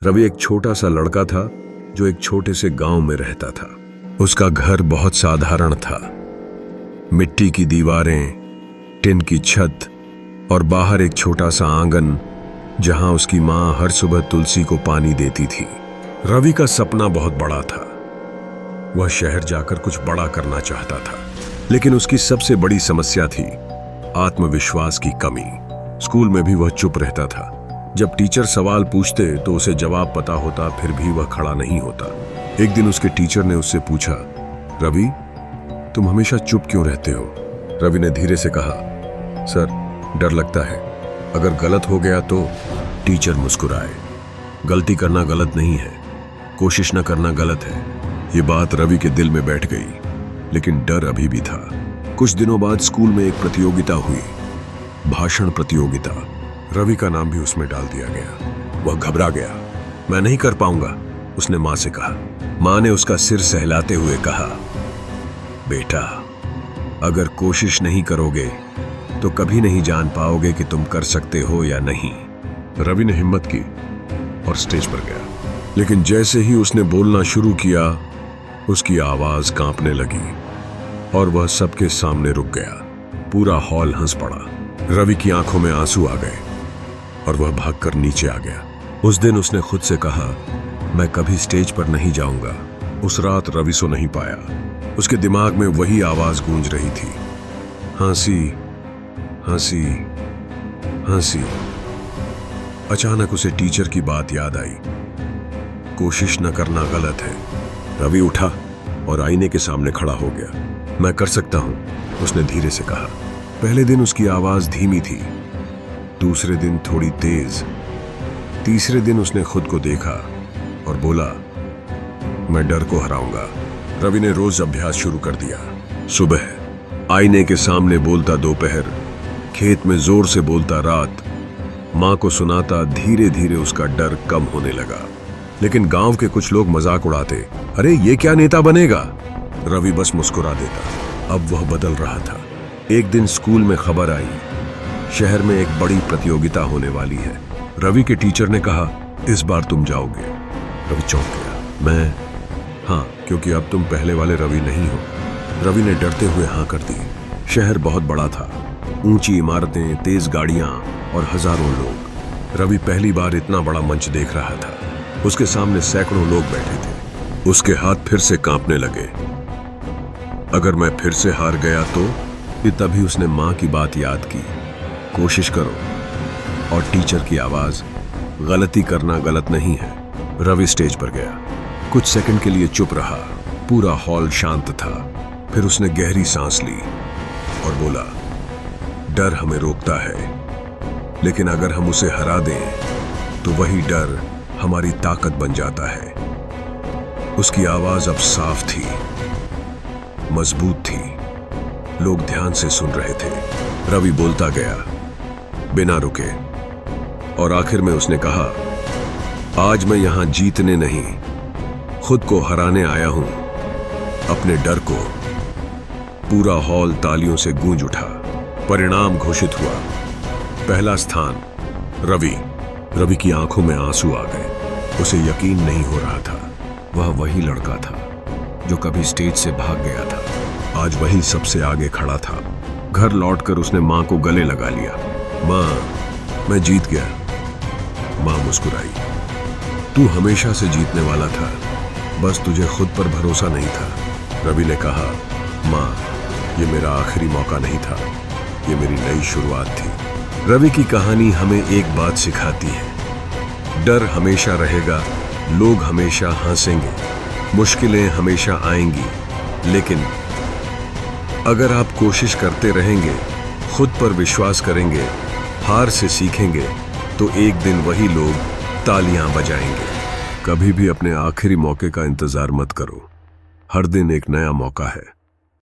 रवि एक छोटा सा लड़का था जो एक छोटे से गांव में रहता था। उसका घर बहुत साधारण था। मिट्टी की दीवारें, टिन की छत और बाहर एक छोटा सा आंगन जहां उसकी मां हर सुबह तुलसी को पानी देती थी। रवि का सपना बहुत बड़ा था। वह शहर जाकर कुछ बड़ा करना चाहता था, लेकिन उसकी सबसे बड़ी समस्या थी आत्मविश्वास की कमी। स्कूल में भी वह चुप रहता था। जब टीचर सवाल पूछते तो उसे जवाब पता होता, फिर भी वह खड़ा नहीं होता। एक दिन उसके टीचर ने उससे पूछा, रवि, तुम हमेशा चुप क्यों रहते हो? रवि ने धीरे से कहा, सर, डर लगता है, अगर गलत हो गया तो। टीचर मुस्कुराए। गलती करना गलत नहीं है, कोशिश न करना गलत है। ये बात रवि के दिल में बैठ गई, लेकिन डर अभी भी था। कुछ दिनों बाद स्कूल में एक प्रतियोगिता हुई, भाषण प्रतियोगिता। रवि का नाम भी उसमें डाल दिया गया। वह घबरा गया। मैं नहीं कर पाऊंगा, उसने मां से कहा। मां ने उसका सिर सहलाते हुए कहा, बेटा, अगर कोशिश नहीं करोगे तो कभी नहीं जान पाओगे कि तुम कर सकते हो या नहीं। रवि ने हिम्मत की और स्टेज पर गया, लेकिन जैसे ही उसने बोलना शुरू किया, उसकी आवाज कांपने लगी और वह सबके सामने रुक गया। पूरा हॉल हंस पड़ा। रवि की आंखों में आंसू आ गए और वह भागकर नीचे आ गया। उस दिन उसने खुद से कहा, मैं कभी स्टेज पर नहीं जाऊंगा। उस रात रवि सो नहीं पाया। उसके दिमाग में वही आवाज गूंज रही थी, हंसी हंसी हंसी। अचानक उसे टीचर की बात याद आई, कोशिश न करना गलत है। रवि उठा और आईने के सामने खड़ा हो गया। मैं कर सकता हूं, उसने धीरे से कहा। पहले दिन उसकी आवाज धीमी थी, दूसरे दिन थोड़ी तेज, तीसरे दिन उसने खुद को देखा और बोला, मैं डर को हराऊंगा। रवि ने रोज अभ्यास शुरू कर दिया। सुबह आईने के सामने बोलता, दोपहर खेत में जोर से बोलता, रात मां को सुनाता। धीरे धीरे उसका डर कम होने लगा। लेकिन गांव के कुछ लोग मजाक उड़ाते, अरे ये क्या नेता बनेगा? रवि बस मुस्कुरा देता। अब वह बदल रहा था। एक दिन स्कूल में खबर आई, शहर में एक बड़ी प्रतियोगिता होने वाली है। रवि के टीचर ने कहा, इस बार तुम जाओगे। रवि चौंक गया। मैं? हाँ, क्योंकि अब तुम पहले वाले रवि नहीं हो। रवि ने डरते हुए हाँ कर दी। शहर बहुत बड़ा था, ऊंची इमारतें, तेज गाड़ियां और हजारों लोग। रवि पहली बार इतना बड़ा मंच देख रहा था। उसके सामने सैकड़ों लोग बैठे थे। उसके हाथ फिर से कांपने लगे। अगर मैं फिर से हार गया तो? तभी उसने मां की बात याद की, कोशिश करो। और टीचर की आवाज, गलती करना गलत नहीं है। रवि स्टेज पर गया। कुछ सेकंड के लिए चुप रहा। पूरा हॉल शांत था। फिर उसने गहरी सांस ली और बोला, डर हमें रोकता है, लेकिन अगर हम उसे हरा दें तो वही डर हमारी ताकत बन जाता है। उसकी आवाज अब साफ थी, मजबूत थी। लोग ध्यान से सुन रहे थे। रवि बोलता गया बिना रुके, और आखिर में उसने कहा, आज मैं यहां जीतने नहीं, खुद को हराने आया हूं, अपने डर को। पूरा हॉल तालियों से गूंज उठा। परिणाम घोषित हुआ। पहला स्थान रवि। रवि की आंखों में आंसू आ गए। उसे यकीन नहीं हो रहा था। वह वही लड़का था जो कभी स्टेज से भाग गया था। आज वही सबसे आगे खड़ा था। घर लौटकर उसने मां को गले लगा लिया। मां, मैं जीत गया। मां मुस्कुराई। तू हमेशा से जीतने वाला था, बस तुझे खुद पर भरोसा नहीं था। रवि ने कहा, मां, ये मेरा आखिरी मौका नहीं था, ये मेरी नई शुरुआत थी। रवि की कहानी हमें एक बात सिखाती है, डर हमेशा रहेगा, लोग हमेशा हंसेंगे, मुश्किलें हमेशा आएंगी, लेकिन अगर आप कोशिश करते रहेंगे, खुद पर विश्वास करेंगे, हार से सीखेंगे, तो एक दिन वही लोग तालियां बजाएंगे। कभी भी अपने आखिरी मौके का इंतजार मत करो। हर दिन एक नया मौका है।